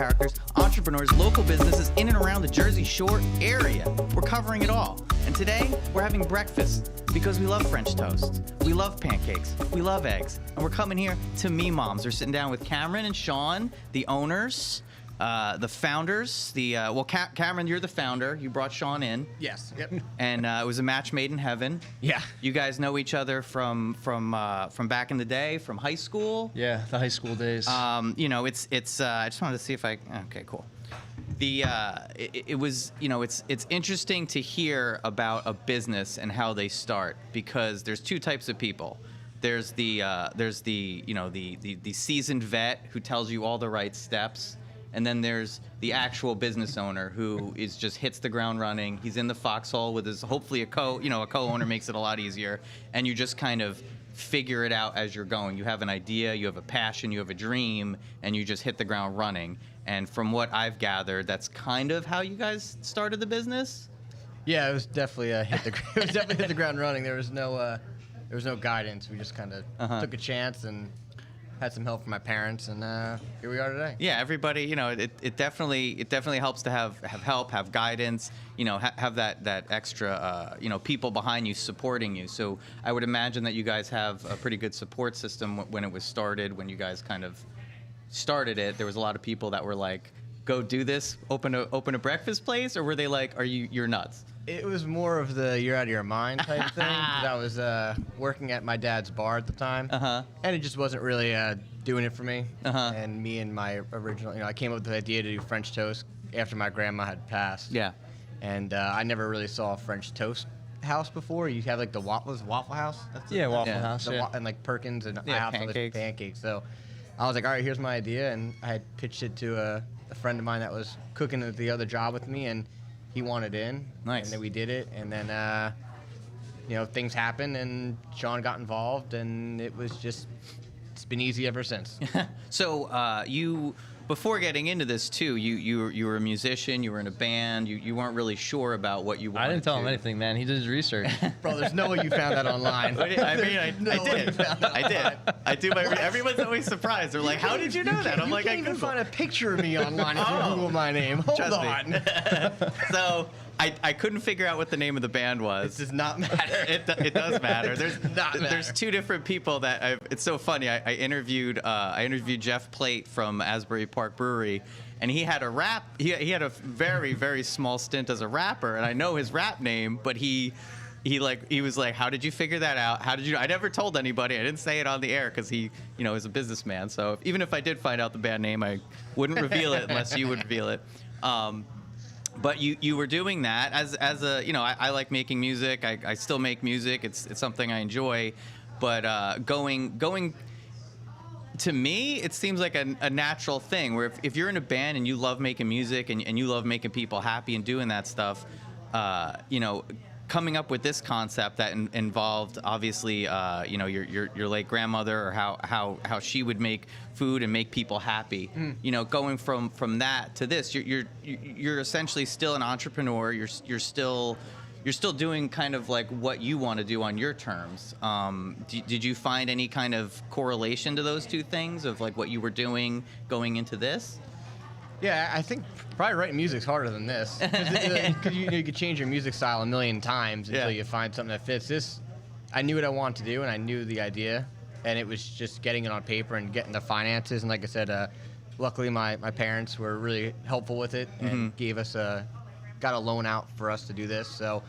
characters, entrepreneurs, local businesses in and around the Jersey Shore area. We're covering it all. And today, we're having breakfast because we love French toast. We love pancakes. We love eggs. And we're coming here to Meemoms. We're sitting down with Cameron and Sean, the owners, the founders. Cameron, you're the founder. You brought Sean in. Yes. Yep. And it was a match made in heaven. Yeah. You guys know each other from back in the day, from high school. Yeah, the high school days. It's. I just wanted to see if I. Okay, cool. It's interesting to hear about a business and how they start, because there's two types of people. There's the seasoned vet who tells you all the right steps. And then there's the actual business owner who just hits the ground running. He's in the foxhole with his, hopefully a co-owner makes it a lot easier. And you just kind of figure it out as you're going. You have an idea, you have a passion, you have a dream, and you just hit the ground running. And from what I've gathered, that's kind of how you guys started the business? Yeah, it was definitely hit the ground running. There was no guidance. We just kind of took a chance and had some help from my parents, and here we are today. Yeah, everybody, it definitely helps to have help, have guidance, have that extra, people behind you supporting you. So I would imagine that you guys have a pretty good support system when it was started. When you guys kind of started it, there was a lot of people that were like, "Go do this, open a breakfast place," or were they like, "You're nuts"? It was more of the "you're out of your mind" type thing. I was working at my dad's bar at the time, and it just wasn't really doing it for me. And me and my original, I came up with the idea to do French toast after my grandma had passed. Yeah. And I never really saw a French toast house before. You have like the Waffle House. Waffle House. And like Perkins and pancakes. pancakes. So I was like, all right, here's my idea, and I had pitched it to a friend of mine that was cooking at the other job with me, and he wanted in. Nice. And then we did it, and then things happened, and Sean got involved, and it's been easy ever since. So you, before getting into this too, you were a musician, you were in a band, you weren't really sure about what you wanted to. I didn't tell him anything, man. He did his research. Bro, there's no way you found that online. I did. I do. Everyone's always surprised. They're like, "How did you know that?" I'm like, "I can't even find a picture of me online if you Google my name." Hold Trust on. Me. So I couldn't figure out what the name of the band was. It does not matter. It does matter. There's two different people that it's so funny. I interviewed Jeff Plate from Asbury Park Brewery, and he had a rap. He had a very, very small stint as a rapper, and I know his rap name, but he was like, "How did you figure that out? How did you?" I never told anybody. I didn't say it on the air because he is a businessman. So even if I did find out the band name, I wouldn't reveal it unless you would reveal it. But you were doing that as a I like making music. I still make music. It's something I enjoy. But going to me, it seems like a natural thing where if you're in a band and you love making music and you love making people happy and doing that stuff, coming up with this concept that involved obviously your late grandmother, or how she would make food and make people happy. Going from that to this, you're essentially still an entrepreneur. You're still doing kind of like what you want to do on your terms. Did you find any kind of correlation to those two things of like what you were doing going into this? Yeah, I think probably writing music's harder than this. Because you could change your music style a million times until you find something that fits. This, I knew what I wanted to do, and I knew the idea, and it was just getting it on paper and getting the finances. And like I said, luckily my parents were really helpful with it and gave us got a loan out for us to do this. So,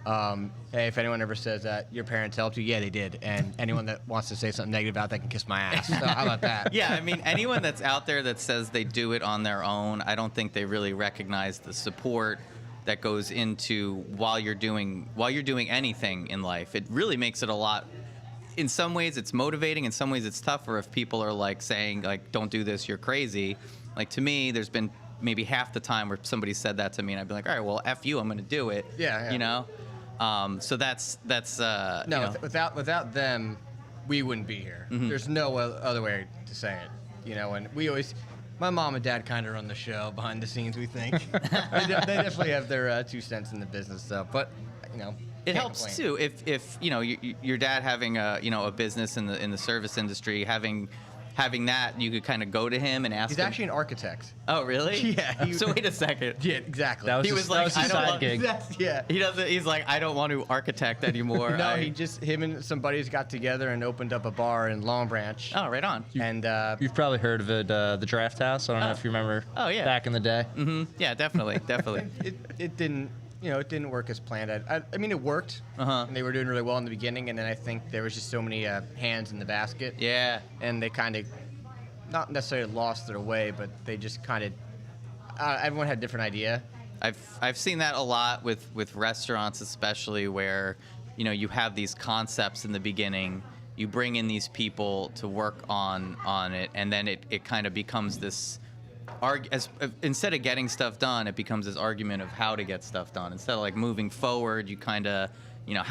hey, if anyone ever says that your parents helped you, yeah, they did. And anyone that wants to say something negative about that can kiss my ass. So how about that? Yeah, I mean, anyone that's out there that says they do it on their own, I don't think they really recognize the support that goes into while you're doing anything in life. It really makes it a lot. In some ways, it's motivating. In some ways, it's tougher if people are like saying like, "Don't do this, you're crazy." Like to me, there's been maybe half the time where somebody said that to me, and I'd be like, "All right, well, F you, I'm going to do it." Yeah. So that's without them, we wouldn't be here. There's no other way to say it. And we always, my mom and dad kind of run the show behind the scenes. We think they definitely have their 2 cents in the business. So, but it helps too if your dad having a business in the service industry, having having that, you could kind of go to him and ask He's him. actually an architect. Oh, really? Yeah. So wait a second. Yeah, exactly. That was He his, was that like, was his I don't side want- gig. Yeah. He doesn't. He's like, I don't want to architect anymore. No, him and some buddies got together and opened up a bar in Long Branch. Oh, right on. And You've probably heard of it, the Draft House. I don't know if you remember. Oh, yeah. Back in the day. Yeah, definitely, definitely. it didn't, it didn't work as planned. I mean, it worked. And they were doing really well in the beginning, and then I think there was just so many hands in the basket. Yeah. And they kind of, not necessarily lost their way, but they just kind of, everyone had a different idea. I've seen that a lot with restaurants, especially where, you have these concepts in the beginning. You bring in these people to work on it, and then it kind of becomes this instead of getting stuff done, it becomes this argument of how to get stuff done. Instead of like moving forward, you kind of,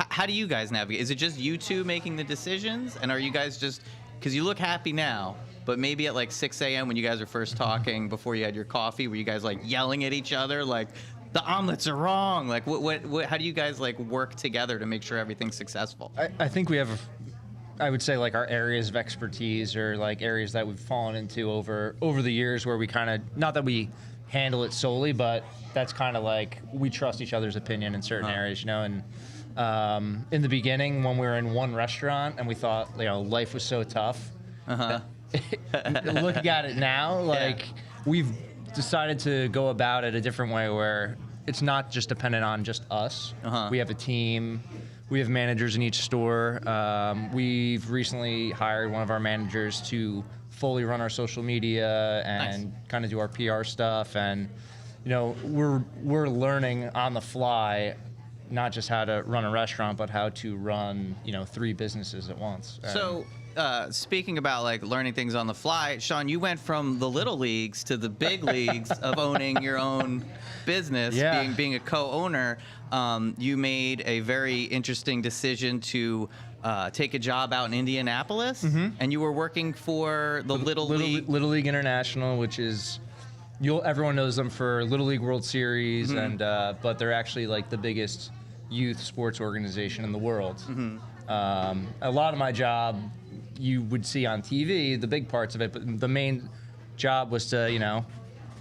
how do you guys navigate? Is it just you two making the decisions, and are you guys just, because you look happy now, but maybe at like 6 a.m. when you guys were first talking before you had your coffee, were you guys like yelling at each other like the omelets are wrong? Like what how do you guys like work together to make sure everything's successful? I think we have, I would say, like our areas of expertise or like areas that we've fallen into over the years where we kind of, not that we handle it solely, but that's kind of like we trust each other's opinion in certain areas, and in the beginning when we were in one restaurant and we thought, life was so tough. Looking at it now, like we've decided to go about it a different way where it's not just dependent on just us. We have a team. We have managers in each store. We've recently hired one of our managers to fully run our social media and kind of do our PR stuff. And, we're learning on the fly, not just how to run a restaurant, but how to run, 3 businesses at once. So, speaking about like learning things on the fly, Sean, you went from the little leagues to the big leagues of owning your own business, being a co-owner. You made a very interesting decision to take a job out in Indianapolis, and you were working for the Little League International, which is everyone knows them for Little League World Series, and but they're actually like the biggest youth sports organization in the world. A lot of my job you would see on TV, the big parts of it, but the main job was to,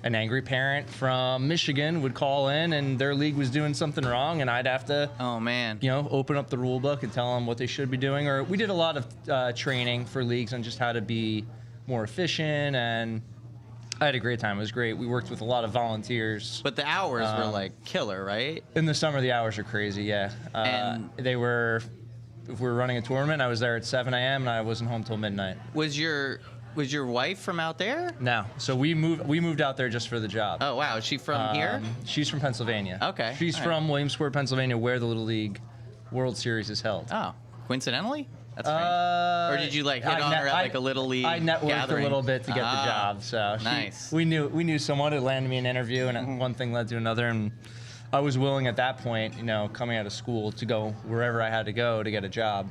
an angry parent from Michigan would call in and their league was doing something wrong, and I'd have to, open up the rule book and tell them what they should be doing. Or we did a lot of training for leagues on just how to be more efficient, and I had a great time. It was great. We worked with a lot of volunteers. But the hours were like killer, right? In the summer, the hours are crazy, yeah. And they were, if we were running a tournament, I was there at 7 a.m. and I wasn't home till midnight. Was your wife from out there? No. So we moved out there just for the job. Oh, wow. Is she from here? She's from Pennsylvania. Okay. She's from Williamsport, Pennsylvania, where the Little League World Series is held. Oh, coincidentally? That's strange. Or did you like hit on her at like a Little League I networked gathering? a little bit to get the job. So nice. We knew someone who landed me an interview, and one thing led to another, and I was willing at that point, coming out of school, to go wherever I had to go to get a job.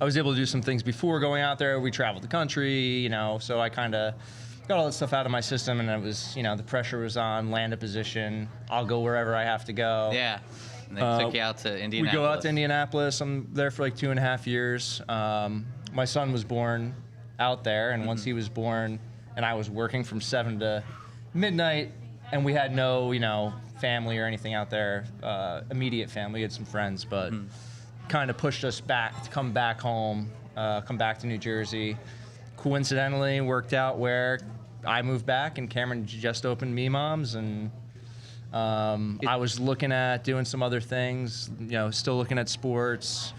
I was able to do some things before going out there. We traveled the country, so I kind of got all that stuff out of my system, and it was, the pressure was on, land a position. I'll go wherever I have to go. Yeah. And they took you out to Indianapolis. We go out to Indianapolis. I'm there for like 2.5 years. My son was born out there, and once he was born, and I was working from 7 to midnight, and we had no, family or anything out there, immediate family. We had some friends, but kind of pushed us back to come back home, come back to New Jersey. Coincidentally, worked out where I moved back, and Cameron just opened Meemom's, and I was looking at doing some other things, still looking at sports.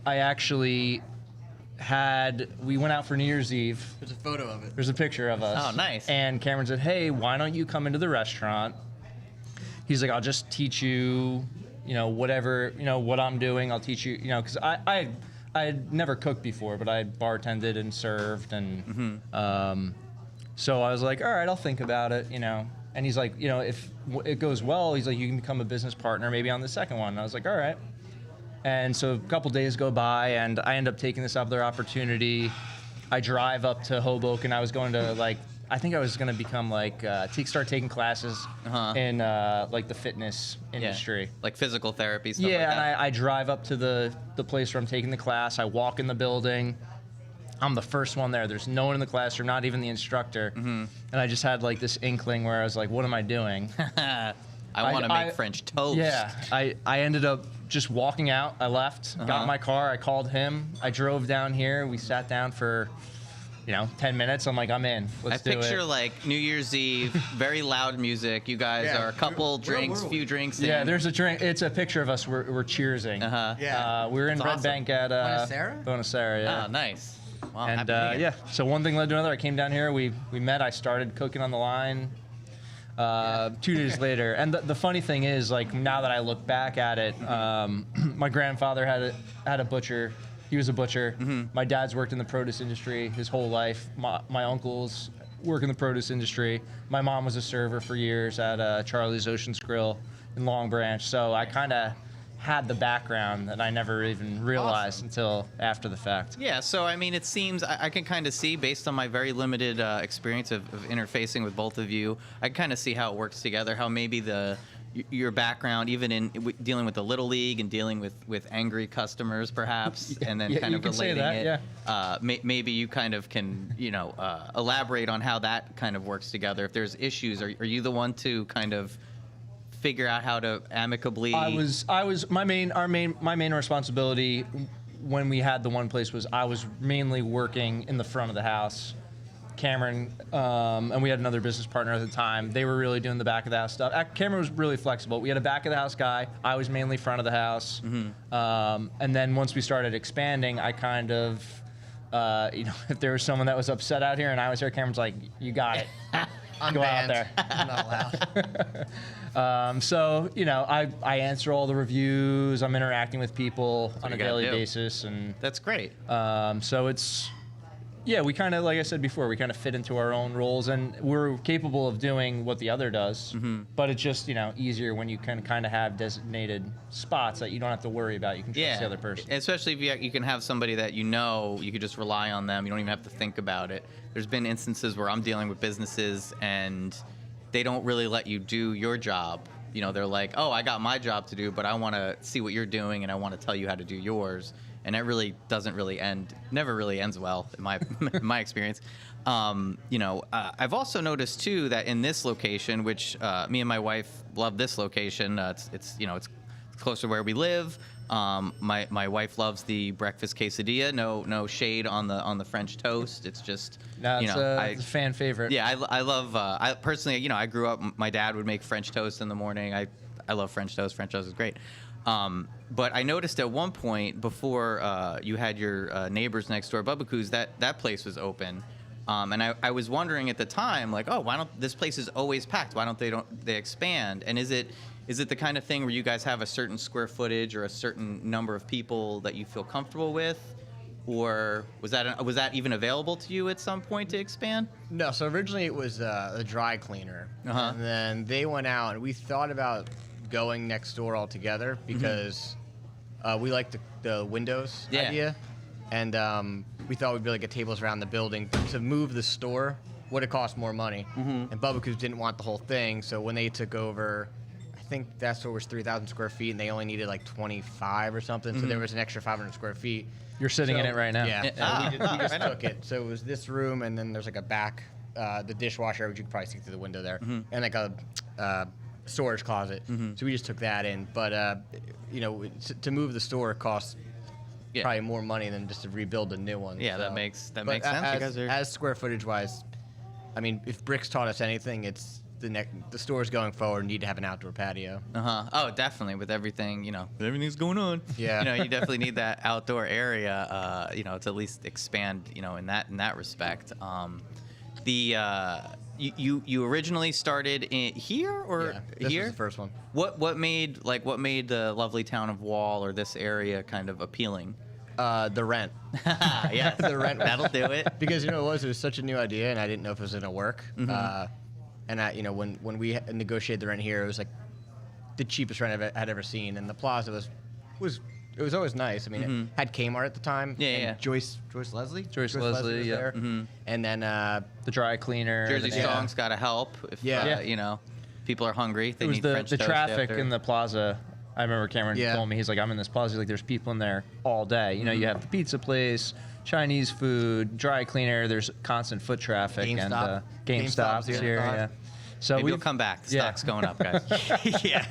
I actually we went out for New Year's Eve. There's a photo of it. There's a picture of us. Oh, nice. And Cameron said, hey, why don't you come into the restaurant? He's like, I'll just teach you, whatever, what I'm doing. I'll teach you, because I had never cooked before, but I bartended and served. And so I was like, all right, I'll think about it, And he's like, if it goes well, he's like, you can become a business partner maybe on the second one. And I was like, all right. And so a couple days go by, and I end up taking this other opportunity. I drive up to Hoboken. I was going to I think I was going to become start taking classes in the fitness industry. Like physical therapy stuff Yeah, like that. and I drive up to the place where I'm taking the class. I walk in the building. I'm the first one there. There's no one in the classroom, not even the instructor. And I just had like this inkling where I was like, what am I doing? I want to make French toast. Yeah, I ended up just walking out. I left, got in my car. I called him. I drove down here. We sat down for, 10 minutes. I'm like, I'm in. Let's do it. I picture like New Year's Eve, very loud music. You guys are a couple drinks, few drinks in. Yeah, there's a drink. It's a picture of us. We're cheersing. Yeah. We were in Red Bank at Bonacera? Bonacera, yeah. Oh, nice. Wow, And happy New Year. so one thing led to another. I came down here. We met. I started cooking on the line. 2 days later, and the funny thing is, like now that I look back at it, my grandfather had a butcher. He was a butcher. My dad's worked in the produce industry his whole life. My uncles work in the produce industry. My mom was a server for years at Charlie's Ocean's Grill in Long Branch. So I kind of had the background that I never even realized until after the fact. Yeah, so I mean, it seems I can kind of see, based on my very limited experience of interfacing with both of you, I can kind of see how it works together. How maybe your background, even in dealing with the Little League and dealing with angry customers, perhaps, and then kind of relating it. Maybe you kind of can elaborate on how that kind of works together. If there's issues, are you the one to kind of figure out how to amicably? I was my main responsibility when we had the one place was I was mainly working in the front of the house. Cameron and we had another business partner at the time. They were really doing the back of the house stuff. Cameron was really flexible. We had a back of the house guy. I was mainly front of the house. And then once we started expanding, I kind of if there was someone that was upset out here and I was here, Cameron's like, you got it. Go out there. I'm not allowed. So I answer all the reviews. I'm interacting with people on a daily basis, and that's great. So it's we kind of, like I said before, we kind of fit into our own roles, and we're capable of doing what the other does. But it's just easier when you can kind of have designated spots that you don't have to worry about. You can trust the other person, especially if you can have somebody that you could just rely on them. You don't even have to think about it. There's been instances where I'm dealing with businesses and they don't really let you do your job. They're like, oh, I got my job to do, but I want to see what you're doing and I want to tell you how to do yours. And that really doesn't really never really ends well in my experience. I've also noticed too that in this location, which me and my wife love this location, it's close to where we live. My wife loves the breakfast quesadilla. No shade on the French toast. It's just it's a fan favorite. Yeah, I love. I personally, I grew up. My dad would make French toast in the morning. I love French toast. French toast is great. But I noticed at one point before you had your neighbors next door, Bubba that place was open. And I was wondering at the time, like, oh, why don't this place is always packed? Why don't they expand? And is it the kind of thing where you guys have a certain square footage or a certain number of people that you feel comfortable with? Or was that even available to you at some point to expand? No, so originally it was a dry cleaner. And then they went out, and we thought about going next door altogether because we like the windows idea. And we thought we'd be able to get tables around the building. To move the store would have cost more money. And Bubba Coos didn't want the whole thing, so when they took over, I think that store was 3,000 square feet, and they only needed like 25 or something, so there was an extra 500 score feet. You're sitting in it right now. Yeah, we just took it. So it was this room, and then there's like a back, the dishwasher, which you could probably see through the window there, and like a storage closet. So we just took that in. But to move the store costs probably more money than just to rebuild a new one. Yeah, so. that makes sense. As square footage wise, I mean, if bricks taught us anything, it's the stores going forward need to have an outdoor patio. Oh, definitely. With everything, everything's going on. Yeah. You definitely need that outdoor area, to at least expand, in that respect. You originally started here or this here? was the first one. What made the lovely town of Wall or this area kind of appealing? The rent. Yes, the rent. That'll do it. Because it was such a new idea, and I didn't know if it was gonna work. And when we negotiated the rent here, it was like the cheapest rent I'd ever seen, and the plaza was always nice. I mean, it had Kmart at the time. Yeah. Joyce Leslie. Joyce Leslie, was there. And then the dry cleaner. Jersey Strong's got to help if people are hungry. They need French the toast traffic after. in the plaza. I remember Cameron told me, he's like, I'm in this plaza. He's like, there's people in there all day. You know, you have the pizza place, Chinese food, dry cleaner. There's constant foot traffic. GameStop. And GameStop's here. Yeah. So maybe we'll come back. The stock's going up, guys. Yeah.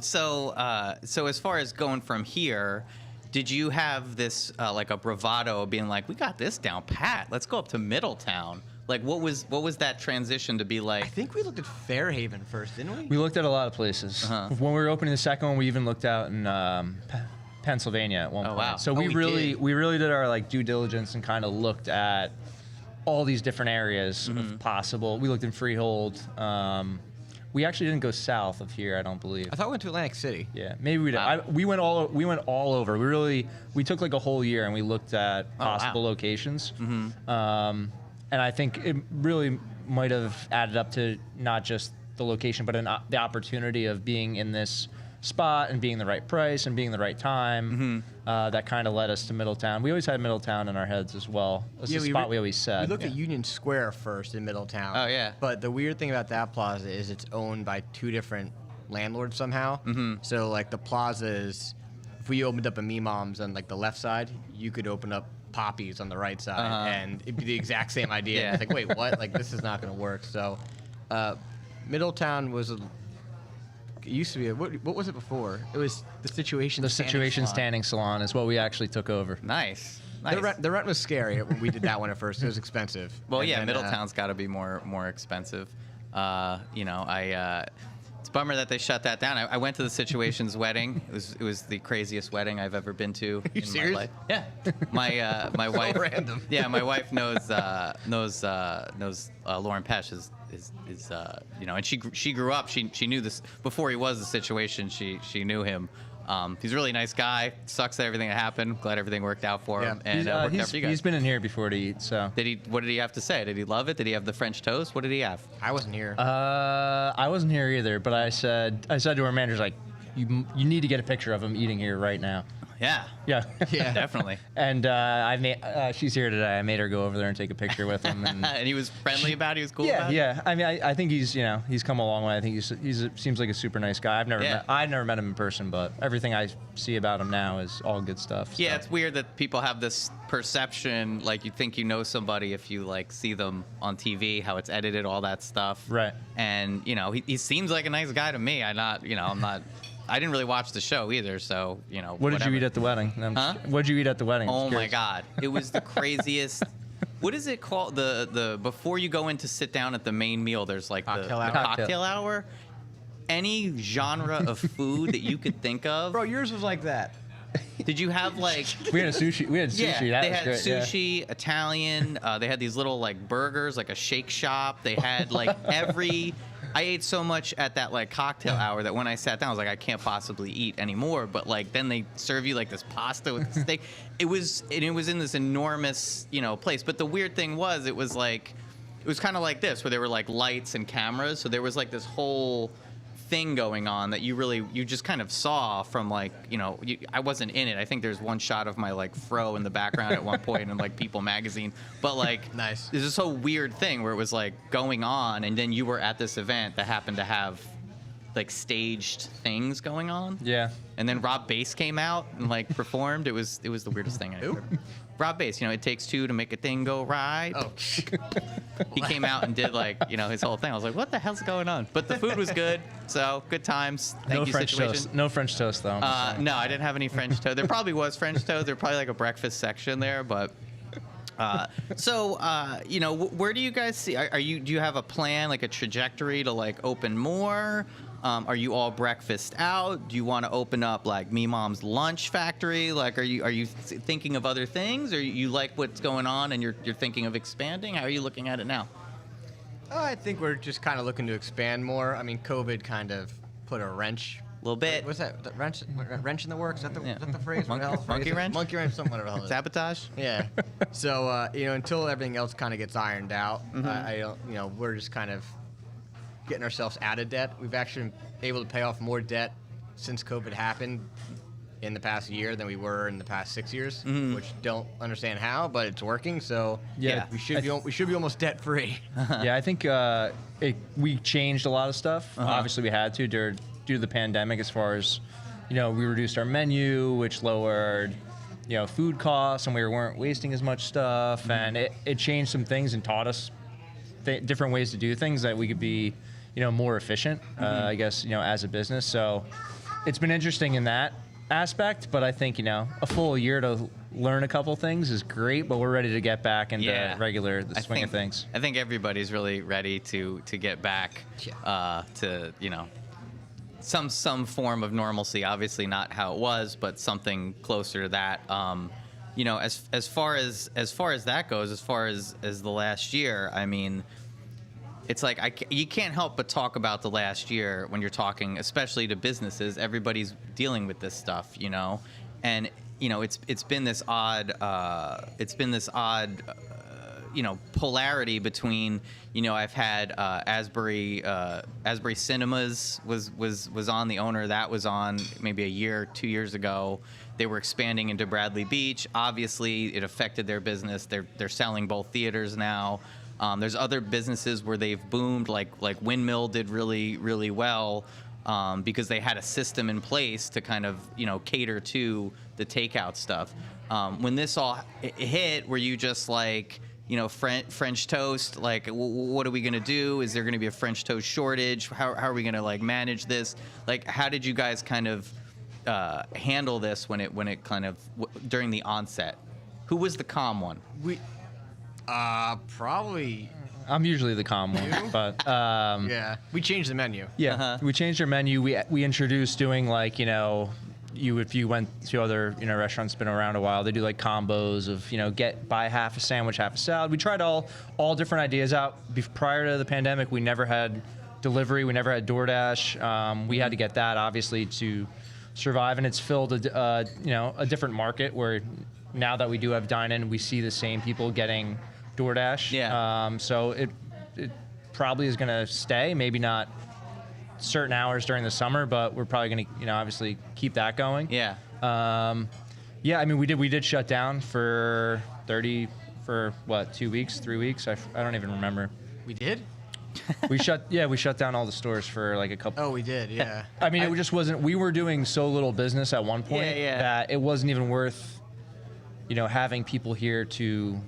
So as far as going from here, did you have this like a bravado being like, we got this down pat, let's go up to Middletown? Like, what was that transition to be like? I think we looked at Fairhaven first, didn't we? We looked at a lot of places. When we were opening the second one, we even looked out in Pennsylvania at one point. Wow. So we really did our like due diligence and kind of looked at all these different areas if possible. We looked in Freehold. We actually didn't go south of here, I don't believe. I thought we went to Atlantic City. Yeah, maybe we did. We went all over. We took like a whole year and we looked at possible locations. And I think it really might have added up to not just the location, but the opportunity of being in this spot and being the right price and being the right time. That kind of led us to Middletown. We always had Middletown in our heads as well. That's the spot we always said. We looked at Union Square first in Middletown. Oh, yeah. But the weird thing about that plaza is it's owned by 2 different landlords somehow. So like the plaza is, if we opened up a Meemom's on like the left side, you could open up Poppy's on the right side, and it'd be the exact same idea. Yeah. It's like, wait, what? Like, this is not going to work. So, Middletown was it used to be what was it before? It was the Situation Standing Salon is what we actually took over. Nice. The rent was scary when we did that one at first. It was expensive. Well, And yeah, then, Middletown's got to be more expensive. You know, it's a bummer that they shut that down. I went to the Situation's wedding. It was the craziest wedding I've ever been to in serious? my life. Yeah, my wife. Random. Yeah, my wife knows Lauren Pesh is you know, and she grew up. She knew this before he was the Situation. She knew him. He's a really nice guy. Sucks that everything that happened. Glad everything worked out for him. And worked out for you guys. He's been in here before to eat. So what did he have to say? Did he love it? Did he have the French toast? What did he have? I wasn't here. I wasn't here either, but I said to our manager, like, you need to get a picture of him eating here right now. Yeah. Yeah. Yeah. Definitely. And she's here today. I made her go over there and take a picture with him. And, and he was friendly about it. He was cool about it? Yeah. I mean, I think he's come a long way. I think he's seems like a super nice guy. I've never met him in person, but everything I see about him now is all good stuff. Yeah, so. it's weird that people have this perception, like you think you know somebody if you like see them on TV, how it's edited, all that stuff. Right. And you know, he seems like a nice guy to me. I'm not. I didn't really watch the show either, so you know. What did you eat at the wedding? What did you eat at the wedding? Oh my God, it was the craziest. What is it called? The before you go in to sit down at the main meal, there's like the cocktail hour. Any genre of food that you could think of. Bro, yours was like that. Did you have like? We had sushi. Yeah, that they was had great. sushi, Italian. They had these little like burgers, like a shake shop. They had like every. I ate so much at that like cocktail hour that when I sat down, I was like, I can't possibly eat anymore. But like then they serve you like this pasta with the steak. It was in this enormous place. But the weird thing was, it was kind of like this, where there were like lights and cameras. So there was like this whole thing going on that you just kind of saw from like I wasn't in it. I think there's one shot of my like fro in the background at one point in like People magazine, but like nice. There's this whole weird thing where it was like going on and then you were at this event that happened to have like staged things going on. Yeah. And then Rob Bass came out and like performed. It was the weirdest thing I ever. Rob Bass, it takes two to make a thing go right. Oh. He came out and did like his whole thing. I was like, what the hell's going on? But the food was good, so good times. Thank you, French Situation. toast. No French toast though. No, I didn't have any French toast. There probably was French toast. There probably like a breakfast section there, but. Where do you guys see? Do you have a plan, like a trajectory to like open more? Are you all breakfast out? Do you want to open up like Meemom's lunch factory? Like, are you thinking of other things, or you like what's going on and you're thinking of expanding? How are you looking at it now? I think we're just kind of looking to expand more. I mean, COVID kind of put a wrench. A little bit. What's that? The wrench in the works? Is that the phrase? Monkey wrench? Monkey wrench, something, whatever the hell it is. Sabotage? Yeah. So, until everything else kind of gets ironed out, we're just kind of getting ourselves out of debt. We've actually been able to pay off more debt since COVID happened in the past year than we were in the past 6 years, which don't understand how, but it's working. So yeah, we should be almost debt free. Yeah, I think we changed a lot of stuff. Obviously, we had to due to the pandemic, as far as, we reduced our menu, which lowered, food costs, and we weren't wasting as much stuff, and it changed some things and taught us different ways to do things that we could be, more efficient, I guess, as a business. So it's been interesting in that aspect, but I think, a full year to learn a couple things is great, but we're ready to get back into the swing of things. I think everybody's really ready to get back to, some form of normalcy. Obviously not how it was, but something closer to that. As far as that goes, as far as the last year, I mean, it's like you can't help but talk about the last year when you're talking, especially to businesses. Everybody's dealing with this stuff, and it's been this odd polarity between, I've had Asbury Cinemas was on, the owner of that was on maybe a year, 2 years ago. They were expanding into Bradley Beach. Obviously, it affected their business. They're selling both theaters now. There's other businesses where they've boomed, like Windmill did really, really well, because they had a system in place to kind of, cater to the takeout stuff. When this all hit, were you just like, French toast, like, what are we going to do? Is there going to be a French toast shortage? How are we going to manage this? Like, how did you guys kind of handle this when it kind of during the onset? Who was the calm one? Probably. I'm usually the calm one, but yeah, we changed the menu. Yeah, we changed our menu. We introduced doing if you went to other restaurants been around a while, they do like combos of buy half a sandwich, half a salad. We tried all different ideas out. Prior to the pandemic, we never had delivery, we never had DoorDash. We had to get that obviously to survive, and it's filled a different market where now that we do have dine-in, we see the same people getting DoorDash. Yeah. So it probably is going to stay. Maybe not certain hours during the summer, but we're probably going to, obviously keep that going. Yeah. Yeah. I mean, we did shut down for 2 weeks, 3 weeks. I don't even remember. We did? We shut down all the stores for like a couple. Oh, we did. Yeah. I mean, it just wasn't. We were doing so little business at one point that it wasn't even worth, having people here to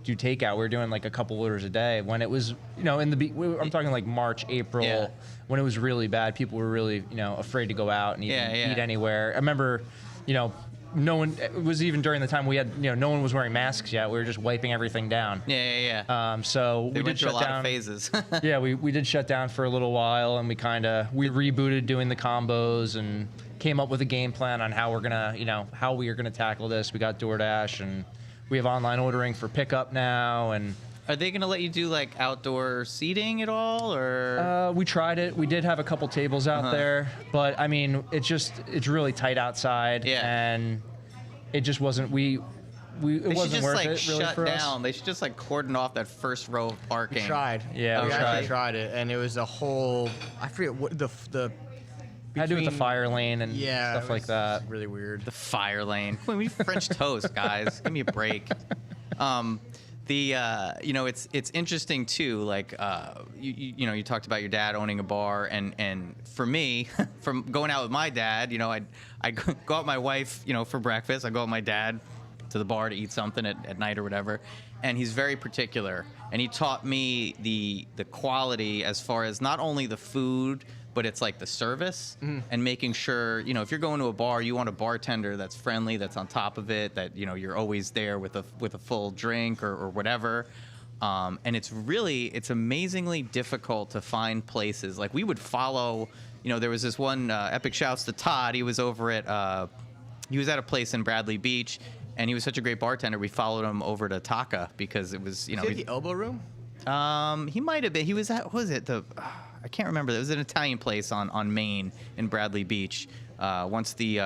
do takeout. We were doing like a couple orders a day when it was, I'm talking like March, April, when it was really bad. People were really, afraid to go out and eat anywhere. I remember, no one, it was even during the time we had, no one was wearing masks yet. We were just wiping everything down. Yeah. So we did shut down. A lot of phases. Yeah, we did shut down for a little while, and we rebooted doing the combos and came up with a game plan on how we're gonna, how we are gonna tackle this. We got DoorDash, and we have online ordering for pickup now. And are they gonna let you do like outdoor seating at all, or? We tried it. We did have a couple tables out there, but I mean, it's really tight outside, and it just wasn't. It wasn't worth it really shut for down. us. They should just like cordon off that first row of parking. We tried. Yeah, we actually tried it, and it was a whole. I forget what the. Had to do with the fire lane and stuff like that. Really weird. The fire lane. We need French toast, guys. Give me a break. It's interesting too. Like you talked about your dad owning a bar, and for me, from going out with my dad, I go out with my wife, for breakfast. I go out with my dad to the bar to eat something at night or whatever, and he's very particular. And he taught me the quality as far as not only the food, but it's like the service and making sure, if you're going to a bar, you want a bartender that's friendly, that's on top of it, that, you're always there with a full drink or whatever. And it's amazingly difficult to find places. Like we would follow, there was this one, epic shouts to Todd. He was over at, he was at a place in Bradley Beach, and he was such a great bartender. We followed him over to Talcott because it was, Is it the Elbow Room? He might have been. He was at, what was it? I can't remember. It was an Italian place on Main in Bradley Beach. Once the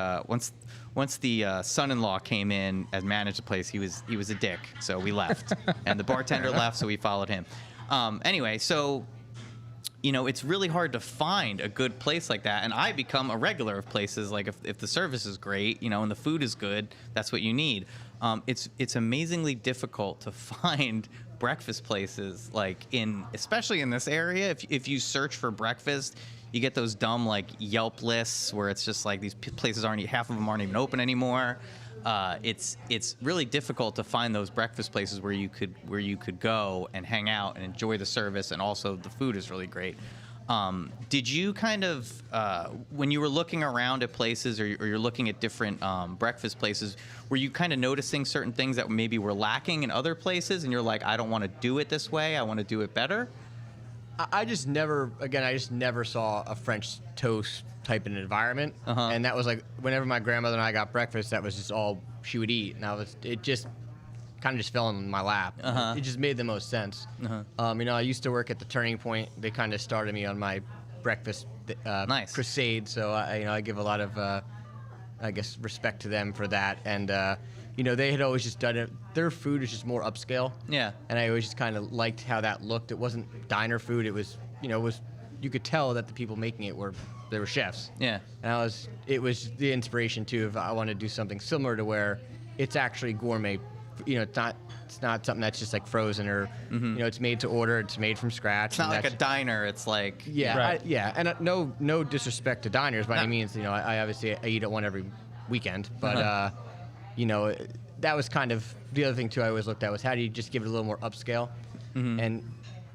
son-in-law came in and managed the place, he was a dick. So we left, and the bartender left, so we followed him. Anyway, so it's really hard to find a good place like that, and I become a regular of places like if the service is great, and the food is good, that's what you need. It's amazingly difficult to find breakfast places, like especially in this area. If you search for breakfast, you get those dumb like Yelp lists where it's just like these places half of them aren't even open anymore. It's really difficult to find those breakfast places where you could go and hang out and enjoy the service, and also the food is really great. Did you kind of, when you were looking around at places, or you're looking at different breakfast places, were you kind of noticing certain things that maybe were lacking in other places, and you're like, I don't want to do it this way, I want to do it better? I just never saw a French toast type of environment, and that was like whenever my grandmother and I got breakfast, that was just all she would eat, and it just kind of just fell in my lap. It just made the most sense. I used to work at the Turning Point. They kind of started me on my breakfast nice. crusade, so I give a lot of I guess respect to them for that, and they had always just done it. Their food is just more upscale. Yeah. And I always just kind of liked how that looked. It wasn't diner food. It was, you could tell that the people making it were chefs. Yeah. And it was the inspiration too of I want to do something similar to where it's actually gourmet. It's not something that's just like frozen or, it's made to order. It's made from scratch. It's not like a diner. It's like and no disrespect to diners by any means. I obviously I eat at one every weekend, but that was kind of the other thing too. I always looked at was how do you just give it a little more upscale, and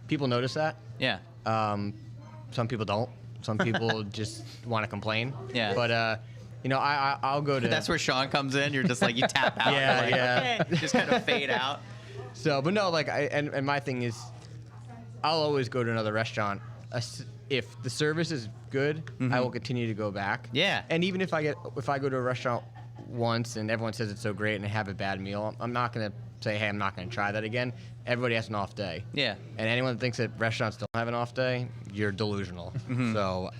people notice that. Yeah. Some people don't. Some people just want to complain. Yeah. But I'll go to. That's where Sean comes in. You're just like you tap out. Okay. Just kind of fade out. So, but no, like and my thing is, I'll always go to another restaurant. If the service is good, I will continue to go back. Yeah. And even if I go to a restaurant once and everyone says it's so great and I have a bad meal, I'm not gonna say, hey, I'm not gonna try that again. Everybody has an off day. Yeah. And anyone that thinks that restaurants don't have an off day, you're delusional. So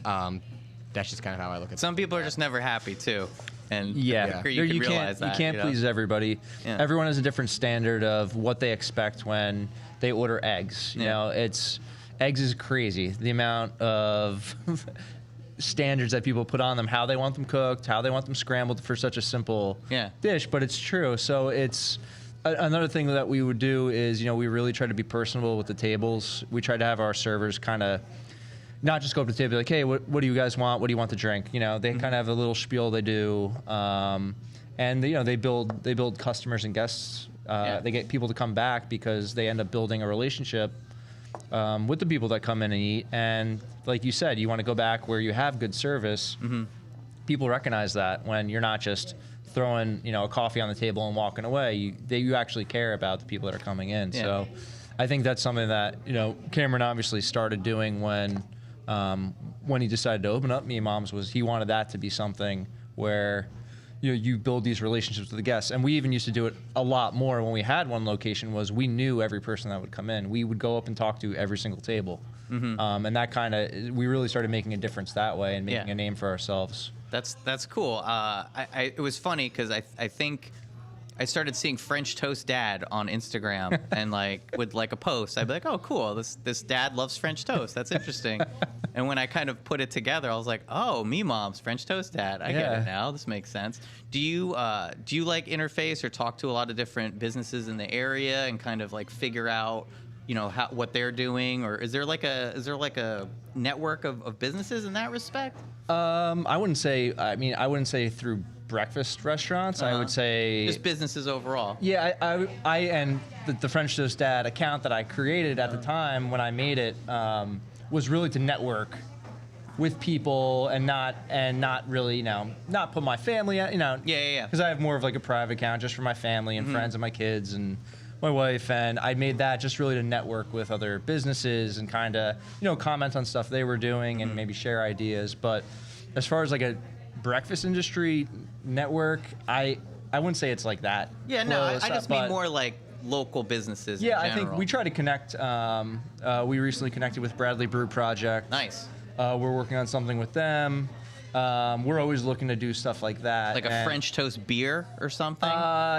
that's just kind of how I look at it. Some people are just never happy too. And you realize that. You can't please everybody. Yeah. Everyone has a different standard of what they expect when they order eggs. You know, eggs is crazy. The amount of standards that people put on them, how they want them cooked, how they want them scrambled for such a simple dish, but it's true. So it's another thing that we would do is, we really try to be personable with the tables. We try to have our servers kind of not just go up to the table like, hey, what do you guys want? What do you want to drink? They kind of have a little spiel they do, and they build customers and guests. They get people to come back because they end up building a relationship with the people that come in and eat. And like you said, you want to go back where you have good service. People recognize that when you're not just throwing a coffee on the table and walking away. You actually care about the people that are coming in. So I think that's something that Cameron obviously started doing when he decided to open up Meemom's. Was he wanted that to be something where you build these relationships with the guests. And we even used to do it a lot more when we had one location. Was we knew every person that would come in. We would go up and talk to every single table. And that kind of, we really started making a difference that way and making a name for ourselves. That's cool. It was funny because I think I started seeing French Toast Dad on Instagram and with a post, I'd be like, oh, cool. This dad loves French toast. That's interesting. And when I kind of put it together, I was like, oh, Meemom's French Toast Dad. I get it now. This makes sense. Do you interface or talk to a lot of different businesses in the area and kind of figure out what they're doing, or is there a network of businesses in that respect? I wouldn't say through breakfast restaurants. I would say just businesses overall. Yeah, I and the French Toast Dad account that I created at the time when I made it was really to network with people and not really not put my family because I have more of a private account just for my family and friends and my kids and my wife, and I made that just really to network with other businesses and kind of comment on stuff they were doing and maybe share ideas. But as far as a breakfast industry network, I wouldn't say it's like that. Yeah, no, I just mean more local businesses. Yeah, I think we try to connect. We recently connected with Bradley Brew Project. Nice. We're working on something with them. We're always looking to do stuff like that. Like a French toast beer or something?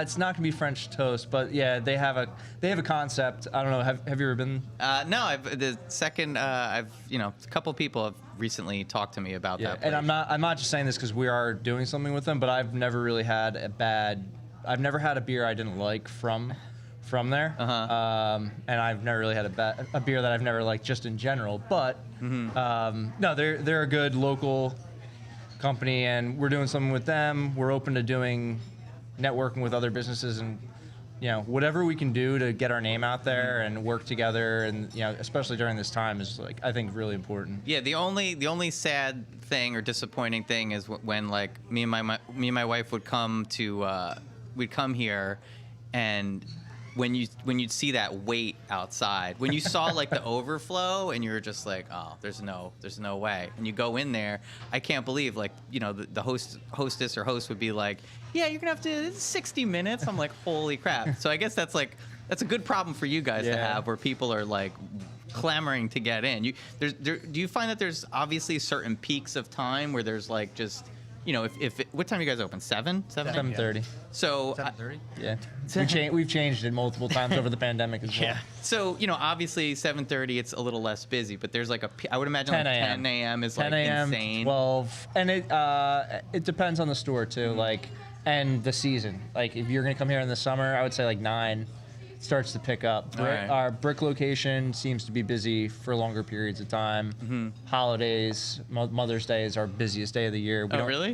It's not gonna be French toast, but yeah, they have a concept. I don't know. Have you ever been? No. A couple people have recently talked to me about that place. And I'm not just saying this because we are doing something with them, but I've never really had I've never had a beer I didn't like from from there. And I've never really had a beer that I've never liked just in general. But no, they're a good local company, and we're doing something with them. We're open to doing networking with other businesses, and whatever we can do to get our name out there and work together, and especially during this time is like I think really important. Yeah, the only sad thing or disappointing thing is when like me and my wife would come to we'd come here, and when you'd see that wait outside, when you saw like the overflow, and you were just like, oh, there's no way, and you go in there, I can't believe like the hostess or host would be like, yeah, you're gonna have to 60 minutes. I'm like, holy crap. So I guess that's a good problem for you guys to have, where people are like clamoring to get in. Do you find that there's obviously certain peaks of time where there's like just what time you guys open? 7:30. So 7:30. Yeah, we've changed it multiple times over the pandemic as well. Yeah. So obviously 7:30 it's a little less busy, but there's like I would imagine 10 a.m. is 10 like insane. 12, and it depends on the store too, like and the season. Like if you're gonna come here in the summer, I would say like 9 starts to pick up. Our brick location seems to be busy for longer periods of time. Holidays, Mother's Day is our busiest day of the year.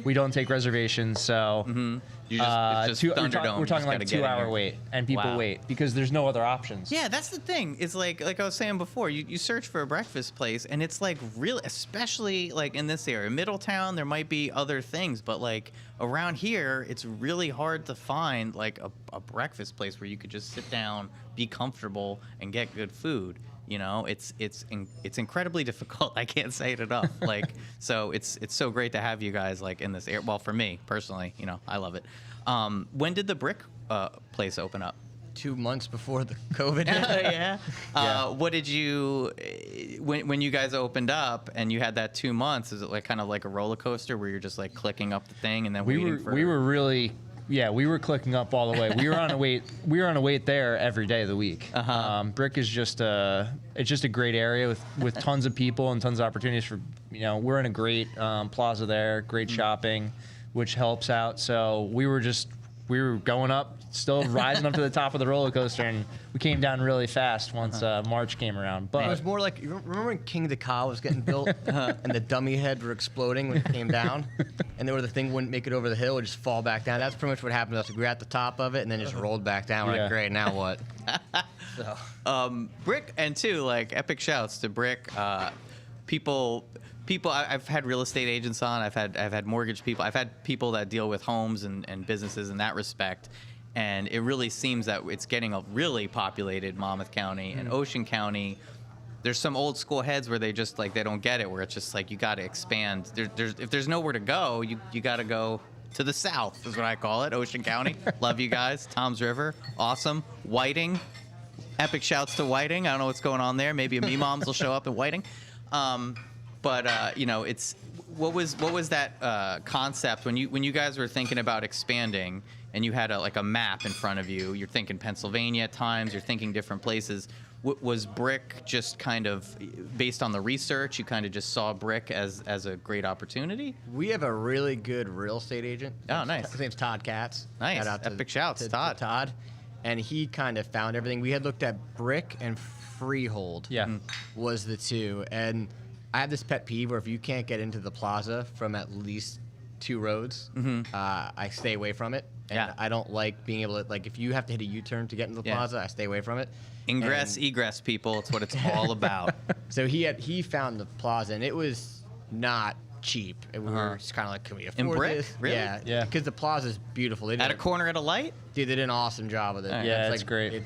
We don't take reservations, so It's just Thunderdome. We're talking like 2-hour wait, and people wait because there's no other options. Yeah, that's the thing. It's like I was saying before, you search for a breakfast place, and it's like really, especially like in this area, Middletown, there might be other things, but like around here, it's really hard to find like a breakfast place where you could just sit down, be comfortable, and get good food. It's incredibly difficult. I can't say it enough. Like, so it's so great to have you guys like in this area. Well, for me personally, I love it. When did the brick place open up? 2 months before the COVID. Yeah. What did you when you guys opened up and you had that 2 months? Is it like kind of like a roller coaster where you're just like clicking up the thing and then we were clicking up all the way. We were on a wait. We were on a wait there every day of the week. Brick is just a great area with tons of people and tons of opportunities for we're in a great plaza there, great shopping, which helps out. So we were going up, still rising up to the top of the roller coaster, and we came down really fast once March came around. But it was more like, you remember when King the Ka was getting built and the dummy heads were exploding when it came down, and the thing wouldn't make it over the hill, it would just fall back down. That's pretty much what happened to us. We were at the top of it and then just rolled back down. We're like, great, now what? Brick, and too, like epic shouts to Brick. People. I've had real estate agents on. I've had mortgage people. I've had people that deal with homes and businesses in that respect. And it really seems that it's getting a really populated Monmouth County and Ocean County. There's some old school heads where they just like they don't get it. Where it's just like you got to expand. If there's nowhere to go, you got to go to the south. Is what I call it. Ocean County. Love you guys. Tom's River. Awesome. Whiting. Epic shouts to Whiting. I don't know what's going on there. Maybe a Meemoms will show up in Whiting. But it's what was that concept when you guys were thinking about expanding and you had a map in front of you? You're thinking Pennsylvania at times. You're thinking different places. Was Brick just kind of based on the research? You kind of just saw Brick as a great opportunity. We have a really good real estate agent. Oh, nice. His name's Todd Katz. Nice. Shout out Epic shouts, Todd. Todd, and he kind of found everything. We had looked at Brick and Freehold. Was the two. And I have this pet peeve where if you can't get into the plaza from at least 2 roads, I stay away from it. And I don't like being able to, like, if you have to hit a U-turn to get into the plaza, I stay away from it. Egress, people. It's what it's all about. So he found the plaza, and it was not cheap. And we were just kind of like, can we afford in Brick? this? Really? Yeah. Because the plaza's beautiful. They At a corner at a light? Dude, they did an awesome job with it. Yeah, it's great.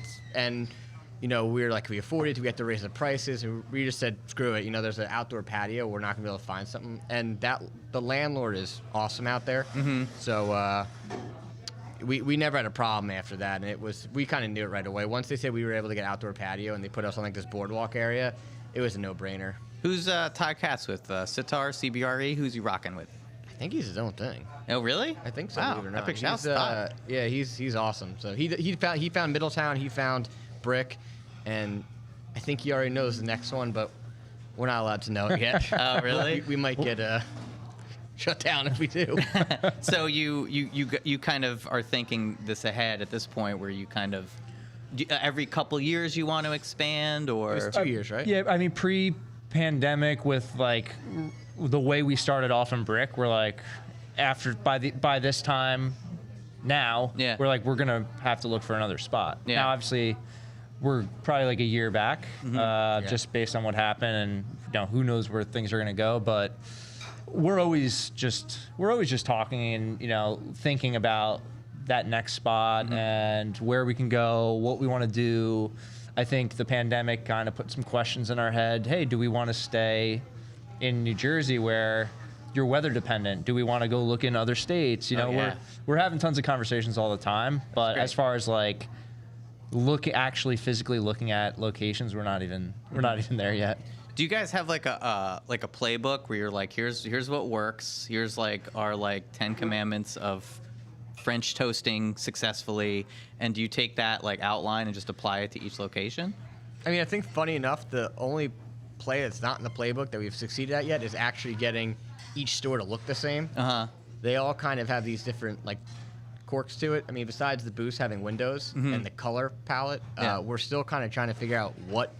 We were like, can we afford it? Do we have to raise the prices? And we just said, screw it. There's an outdoor patio. We're not going to be able to find something. And the landlord is awesome out there. So we never had a problem after that. And we kind of knew it right away. Once they said we were able to get outdoor patio and they put us on like this boardwalk area, it was a no-brainer. Who's Todd Katz with? Sitar, CBRE? Who's he rocking with? I think he's his own thing. Oh, really? I think so. Wow. Believe it or not. Epic shouts, Todd. Yeah, he's awesome. So he found Middletown. He found Brick, and I think he already knows the next one, but we're not allowed to know it yet. Oh, really? we might get shut down if we do. So you kind of are thinking this ahead at this point, where you kind of every couple years you want to expand, or? It was 2 years, right? Yeah, I mean, pre-pandemic with like the way we started off in Brick, we're like, by this time now, we're like, we're gonna have to look for another spot. Yeah. Now, obviously, we're probably like a year back, just based on what happened, and who knows where things are gonna go. But we're always just talking and thinking about that next spot and where we can go, what we want to do. I think the pandemic kind of put some questions in our head. Hey, do we want to stay in New Jersey where you're weather dependent? Do we want to go look in other states? We're having tons of conversations all the time, but as far as like actually physically looking at locations, we're not even there yet. Do you guys have like a playbook where you're like, here's what works, here's like our like 10 commandments of French toasting successfully, and do you take that like outline and just apply it to each location? I mean, I think funny enough, the only play that's not in the playbook that we've succeeded at yet is actually getting each store to look the same. They all kind of have these different like quirks to it. I mean, besides the booths having windows and the color palette, we're still kind of trying to figure out what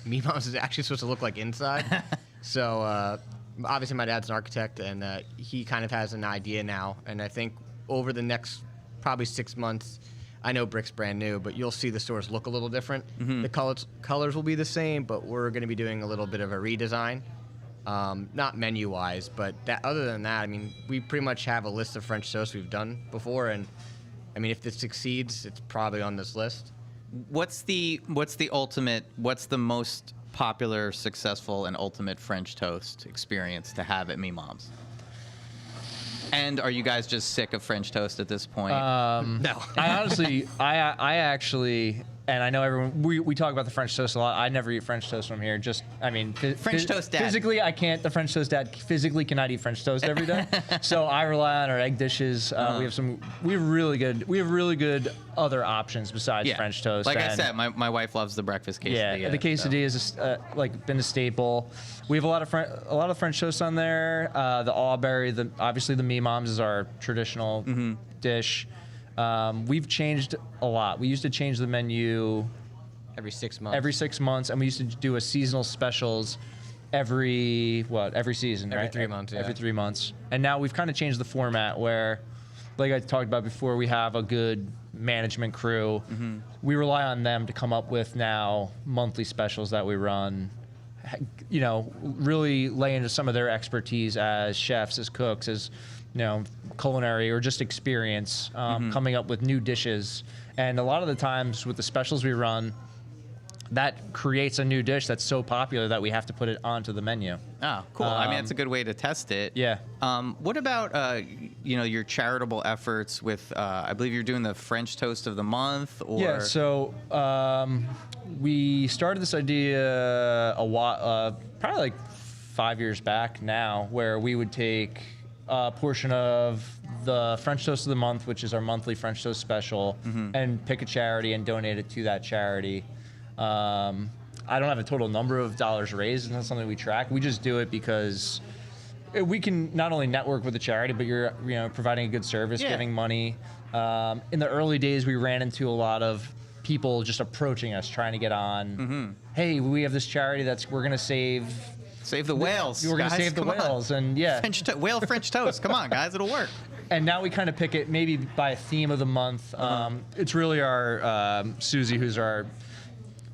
Meemom's is actually supposed to look like inside. So obviously my dad's an architect, and he kind of has an idea now, and I think over the next probably 6 months, I know Brick's brand new, but you'll see the stores look a little different. The colors will be the same, but we're going to be doing a little bit of a redesign. Not menu-wise, but other than that, I mean, we pretty much have a list of French toast we've done before, and I mean, if this succeeds, it's probably on this list. What's the most popular, successful, and ultimate French toast experience to have at Meemom's? And are you guys just sick of French toast at this point? No. I actually, and I know everyone, we talk about the French toast a lot. I never eat French toast from here. French toast dad. Physically, I can't. The French toast dad physically cannot eat French toast every day. So I rely on our egg dishes. We have really good other options besides French toast. Like I said, my wife loves the breakfast quesadilla. Yeah, the quesadilla is been a staple. We have a lot of French toast on there. The Awberry, obviously the Meemom's is our traditional dish. We've changed a lot. We used to change the menu every 6 months. And we used to do a seasonal specials every season, every right? 3 months. Every 3 months. And now we've kind of changed the format where, like I talked about before, we have a good management crew. We rely on them to come up with now monthly specials that we run. Really lay into some of their expertise as chefs, as cooks, as culinary or just experience, coming up with new dishes. And a lot of the times with the specials we run, that creates a new dish that's so popular that we have to put it onto the menu. Oh, cool. I mean, it's a good way to test it. Yeah. What about, your charitable efforts with, I believe you're doing the French Toast of the Month? Or... Yeah, so we started this idea probably like 5 years back now, where we would take a portion of the French Toast of the Month, which is our monthly French Toast special, and pick a charity and donate it to that charity. I don't have a total number of dollars raised. It's not something we track. We just do it because we can not only network with the charity, but you're providing a good service, giving money. In the early days, we ran into a lot of people just approaching us, trying to get on. Hey, we have this charity we're going to save the whales. We're going to save the whales, and whale French toast. Come on, guys, it'll work. And now we kind of pick it maybe by a theme of the month. It's really our Susie, who's our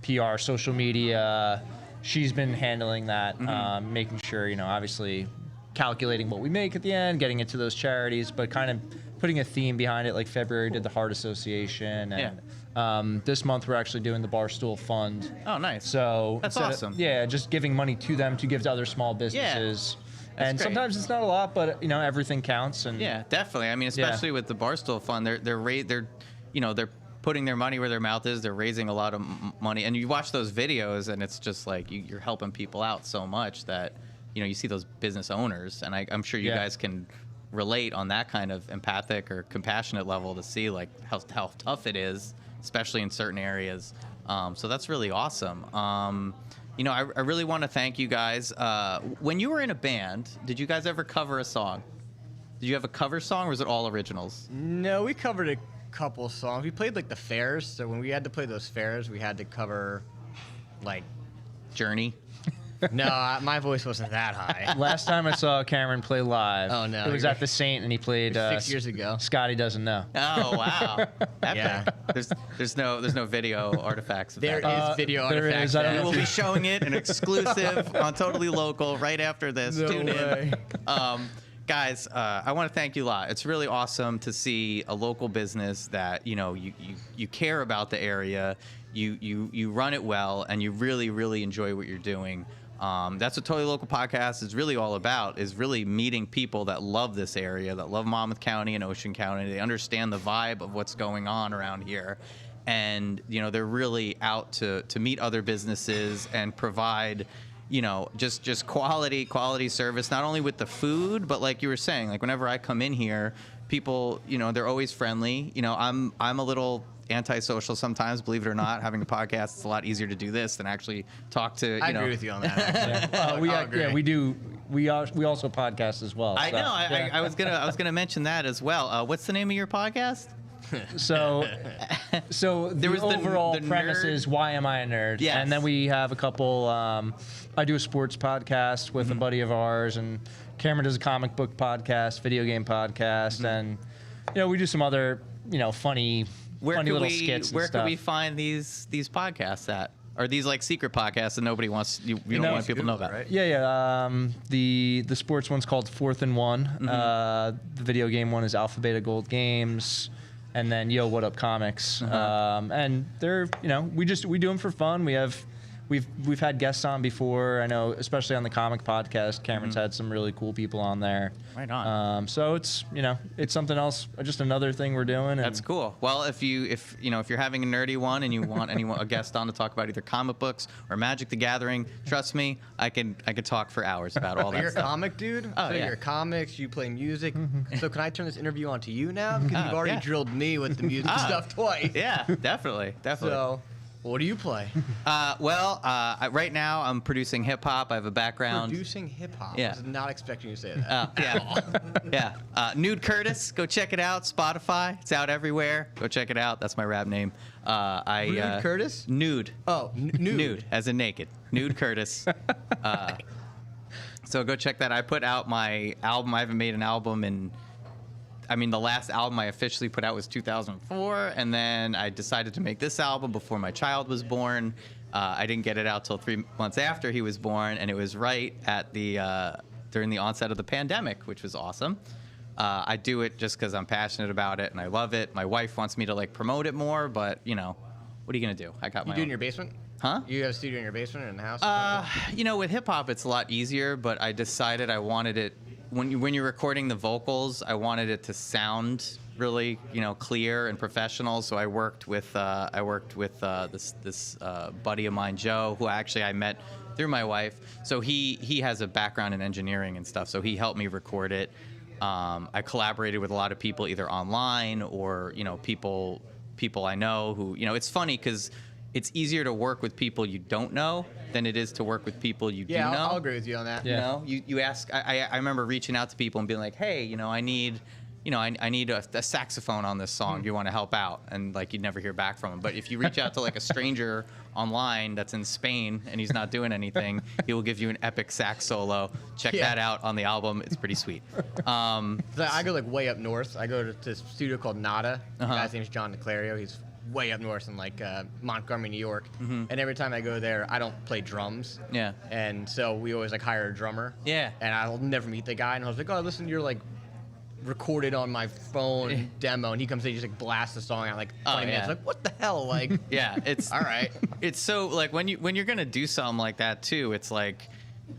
PR, social media. She's been handling that, making sure, obviously calculating what we make at the end, getting it to those charities, but kind of putting a theme behind it. Like February did the Heart Association, and this month we're actually doing the Barstool Fund. Oh, nice. So that's awesome. Just giving money to them to give to other small businesses. And sometimes it's not a lot, but everything counts. And yeah, definitely. I mean, especially with the Barstool Fund, they're putting their money where their mouth is. They're raising a lot of money, and you watch those videos, and it's just like you're helping people out so much that you see those business owners, and I'm sure you guys can relate on that kind of empathic or compassionate level to see like how tough it is, especially in certain areas. So that's really awesome. I really want to thank you guys. When you were in a band, did you guys ever cover a song? Did you have a cover song, or was it all originals? No, we covered a couple songs. We played like the fairs. So when we had to play those fairs, we had to cover like Journey. No, my voice wasn't that high. Last time I saw Cameron play live, Oh, no, it was you're- at the Saint, and he played 6 years ago. Scotty Doesn't Know. Oh wow. Yeah. There's no video artifacts of There that. is video there artifacts. is. I don't We know will if be showing it an exclusive on Totally Local right after this. No Tune way. in. Guys, I want to thank you a lot. It's really awesome to see a local business that you care about the area, you run it well, and you really enjoy what you're doing. That's what Totally Local Podcast is really all about, is really meeting people that love this area, that love Monmouth County and Ocean County. They understand the vibe of what's going on around here. And, they're really out to meet other businesses and provide, just quality service, not only with the food, but like you were saying, like whenever I come in here, people, they're always friendly. I'm a little antisocial sometimes, believe it or not. Having a podcast, it's a lot easier to do this than actually talk to. I agree with you on that. Actually. We do. We also podcast as well. I so, know. yeah. I was gonna mention that as well. What's the name of your podcast? So There was the overall the premise nerd- is why am I a nerd? Yes. And then we have a couple. I do a sports podcast with a buddy of ours, and Cameron does a comic book podcast, video game podcast, and we do some other funny little skits. Where and can stuff. we find these podcasts at? Are these like secret podcasts that nobody wants? You don't know, want people to know about, right? Yeah. The sports one's called 4th and 1. The video game one is Alpha Beta Gold Games, and then Yo What Up Comics. And they're we do them for fun. We've had guests on before. I know, especially on the comic podcast, Cameron's had some really cool people on there. Right on. So it's it's something else, just another thing we're doing. And That's cool. Well, if you're having a nerdy one and you want a guest on to talk about either comic books or Magic the Gathering, trust me, I can talk for hours about all that You're a stuff. comic dude? Oh, So yeah. you're comics, you play music. So can I turn this interview on to you now? Because you've already yeah. drilled me with the music stuff twice. Yeah, definitely. So, what do you play? Right now I'm producing hip hop. I have a background. Producing hip hop. Yeah. I was not expecting you to say that. Yeah. Nude Curtis, go check it out. Spotify, it's out everywhere. Go check it out. That's my rap name. Nude Curtis? Nude. Oh, nude. Nude, as in naked. Nude Curtis. So go check that. I put out my album. I haven't made an album the last album I officially put out was 2004, and then I decided to make this album before my child was born. I didn't get it out till 3 months after he was born, and it was right at during the onset of the pandemic, which was awesome. I do it just because I'm passionate about it and I love it. My wife wants me to promote it more, but what are you gonna do? I got You my do it own. in your basement? Huh? You have a studio in your basement or in the house? With hip hop, it's a lot easier, but I decided I wanted it when you're recording the vocals, I wanted it to sound really, clear and professional. So I worked with this buddy of mine, Joe, who actually I met through my wife. So he has a background in engineering and stuff. So he helped me record it. I collaborated with a lot of people either online or people I know who it's funny because it's easier to work with people you don't know than it is to work with people you do know. Yeah, I'll agree with you on that. Yeah. You ask. I remember reaching out to people and being like, hey, I need a saxophone on this song. Do you want to help out? And you'd never hear back from them. But if you reach out to a stranger online that's in Spain and he's not doing anything, he will give you an epic sax solo. Check that out on the album. It's pretty sweet. So I go way up north. I go to this studio called Nada. The guy's name's John DeClario. He's way up north in Montgomery, New York. And every time I go there, I don't play drums. Yeah. And so we always hire a drummer. Yeah. And I'll never meet the guy. And I was like, oh, listen to your recorded on my phone demo. And he comes in, he just blasts the song out 20 minutes. yeah. What the hell? Yeah, it's all right. It's so when you're gonna do something like that too, it's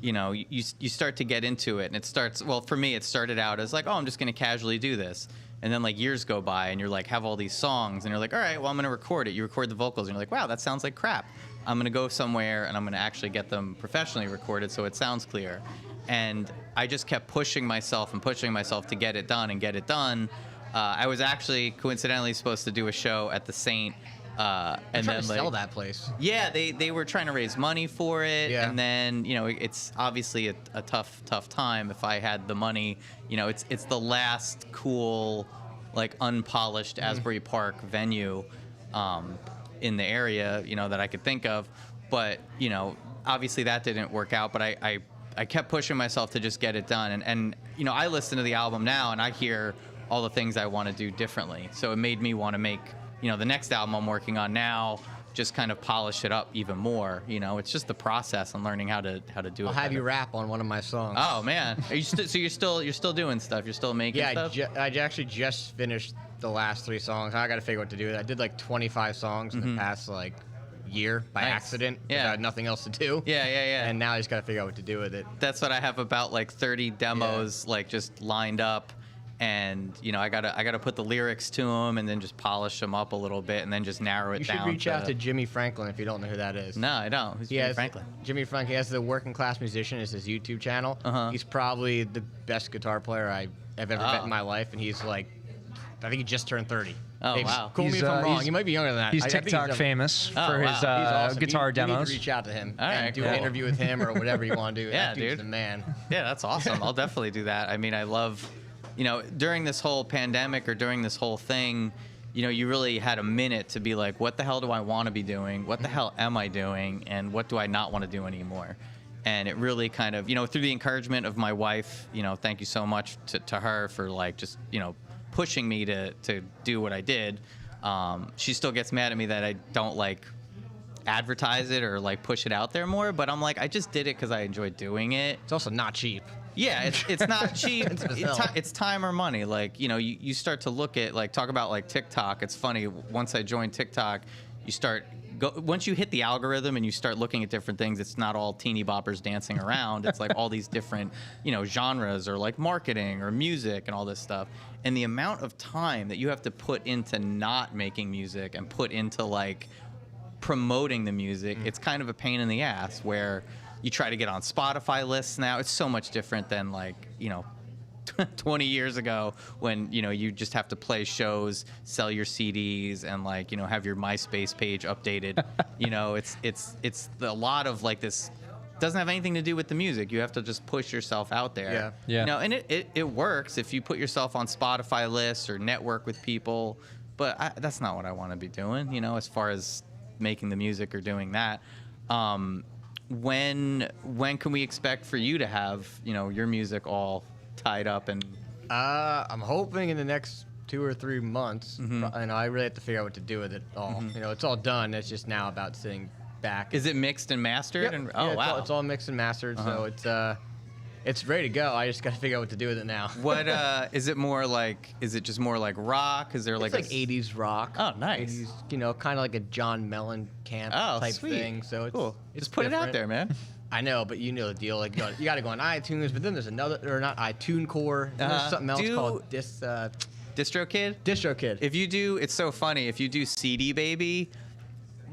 you start to get into it, and it starts. Well, for me, it started out as I'm just gonna casually do this, and then years go by, and you're have all these songs, and you're all right, well, I'm gonna record it. You record the vocals, and you're wow, that sounds like crap. I'm gonna go somewhere, and I'm gonna actually get them professionally recorded so it sounds clear. And I just kept pushing myself to get it done and get it done. I was actually coincidentally supposed to do a show at the Saint. And Trying then to sell that place. Yeah, they were trying to raise money for it, Yeah. and then it's obviously a tough time. If I had the money, it's the last cool like unpolished Asbury Park venue in the area, that I could think of. But, obviously that didn't work out, but I kept pushing myself to just get it done. And I listen to the album now and I hear all the things I want to do differently. So it made me want to make, the next album I'm working on now, just kind of polish it up even more. It's just the process and learning how to do it. I'll have better. you rap on one of my songs. Oh man, are you so you're still doing stuff? You're still making stuff? Yeah, I actually just finished the last 3 songs. I got to figure out what to do with it. I did like 25 songs in the past like year by accident. Yeah. I had nothing else to do. Yeah. And now I just got to figure out what to do with it. That's what I have, about like 30 demos like just lined up. And I gotta put the lyrics to them and then just polish them up a little bit and then just narrow it down. You should reach out to Jimmy Franklin if you don't know who that is. No, I don't. Who's Jimmy Franklin? Jimmy Franklin. He has the Working Class Musician as his YouTube channel. He's probably the best guitar player I've ever met in my life, and he's like, I think he just turned 30. Oh, Maybe. wow. Call me if I'm wrong. He might be younger than that. He's I think TikTok famous for his He's awesome. guitar you demos. need to reach out to him All right, and do cool. an interview with him or whatever you want to do. Yeah, That dude's dude. the man. Yeah, that's awesome. I'll definitely do that. I mean, I love, during this whole pandemic or during this whole thing, you really had a minute to be like, what the hell do I want to be doing? What the hell am I doing? And what do I not want to do anymore? And it really kind of, through the encouragement of my wife, thank you so much to her for like just, pushing me to do what I did. She still gets mad at me that I don't like advertise it or like push it out there more, but I'm like, I just did it because I enjoyed doing it. It's also not cheap. Yeah, it's not cheap. Expensive as hell. It's time or money. Like, you start to look at, like, talk about like TikTok. It's funny, once I joined TikTok, once you hit the algorithm and you start looking at different things, it's not all teeny boppers dancing around. It's like all these different, genres or like marketing or music and all this stuff. And the amount of time that you have to put into not making music and put into like promoting the music, it's kind of a pain in the ass where you try to get on Spotify lists now. It's so much different than like, 20 years ago when, you just have to play shows, sell your CDs and like, have your MySpace page updated. It's a lot of like this doesn't have anything to do with the music. You have to just push yourself out there. Yeah. And it works if you put yourself on Spotify lists or network with people, but that's not what I want to be doing, as far as making the music or doing that. When can we expect for you to have, your music all tied up and I'm hoping in the next 2 or 3 months. And I really have to figure out what to do with it all. It's all done. It's just now about sitting back. Is it mixed and mastered? Yep. And Yeah, it's all mixed and mastered, so it's ready to go. I just got to figure out what to do with it now. What is it more like? Is it just more like rock? Is there like It's like 80s rock. Oh, nice. 80s, kind of like a John Mellencamp type sweet. thing. So it's Cool. It's Just put it out different. there, man. I know, but you know the deal. Like you got to go on iTunes, but then there's another, or not iTunecore. There's something else called DistroKid. DistroKid. If you do, it's so funny. If you do CD Baby,